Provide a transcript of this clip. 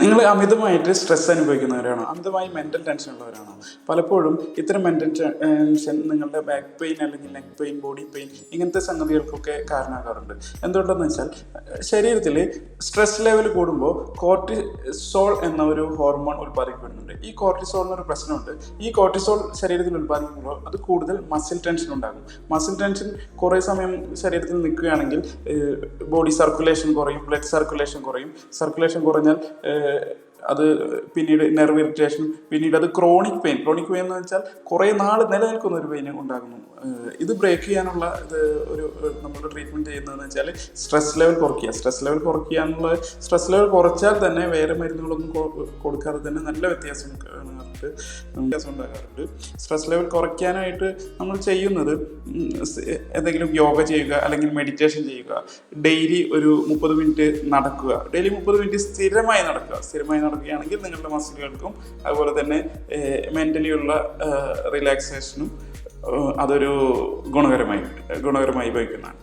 നിങ്ങൾ അമിതമായിട്ട് സ്ട്രെസ് അനുഭവിക്കുന്നവരാണോ, അമിതമായി മെൻ്റൽ ടെൻഷൻ ഉള്ളവരാണോ? പലപ്പോഴും ഇത്തരം മെൻ്റൽ ടെൻഷൻ നിങ്ങളുടെ ബാക്ക് പെയിൻ അല്ലെങ്കിൽ നെക്ക് പെയിൻ, ബോഡി പെയിൻ ഇങ്ങനത്തെ സംഗതികൾക്കൊക്കെ കാരണമാകാറുണ്ട്. എന്തുകൊണ്ടെന്ന് വെച്ചാൽ ശരീരത്തിൽ സ്ട്രെസ് ലെവൽ കൂടുമ്പോൾ കോർട്ടിസോൾ എന്ന ഒരു ഹോർമോൺ ഉൽപ്പാദിക്കപ്പെടുന്നുണ്ട്. ഈ കോർട്ടിസോളിനൊരു പ്രശ്നമുണ്ട്. ഈ കോർട്ടിസോൾ ശരീരത്തിൽ ഉൽപ്പാദിക്കുമ്പോൾ അത് കൂടുതൽ മസിൽ ടെൻഷൻ ഉണ്ടാകും. മസിൽ ടെൻഷൻ കുറേ സമയം ശരീരത്തിൽ നിൽക്കുകയാണെങ്കിൽ ബോഡി സർക്കുലേഷൻ കുറയും, ബ്ലഡ് സർക്കുലേഷൻ കുറയും. സർക്കുലേഷൻ കുറഞ്ഞാൽ അത് പിന്നീട് നെർവ് ഇറിറ്റേഷൻ, പിന്നീട് അത് ക്രോണിക് പെയിൻ എന്ന് വെച്ചാൽ കുറേ നാൾ നിലനിൽക്കുന്ന ഒരു പെയിൻ ഉണ്ടാകുന്നു. ഇത് ബ്രേക്ക് ചെയ്യാനുള്ള ഒരു നമ്മൾ ട്രീറ്റ്മെൻറ്റ് ചെയ്യുന്നതെന്ന് വെച്ചാൽ സ്ട്രെസ് ലെവൽ കുറയ്ക്കുക. സ്ട്രെസ് ലെവൽ കുറച്ചാൽ തന്നെ വേറെ മരുന്നുകളൊന്നും കൊടുക്കാതെ തന്നെ നല്ല വ്യത്യാസം ഉണ്ടാകാറുണ്ട്. സ്ട്രെസ് ലെവൽ കുറയ്ക്കാനായിട്ട് നമ്മൾ ചെയ്യുന്നത് എന്തെങ്കിലും യോഗ ചെയ്യുക അല്ലെങ്കിൽ മെഡിറ്റേഷൻ ചെയ്യുക, ഡെയിലി ഒരു 30 മിനിറ്റ് നടക്കുക. ഡെയിലി 30 മിനിറ്റ് സ്ഥിരമായി നടക്കുകയാണെങ്കിൽ നിങ്ങളുടെ മസിലുകൾക്കും അതുപോലെ തന്നെ മെൻ്റലി ഉള്ള റിലാക്സേഷനും അതൊരു ഗുണകരമായി ഭവിക്കുന്നതാണ്.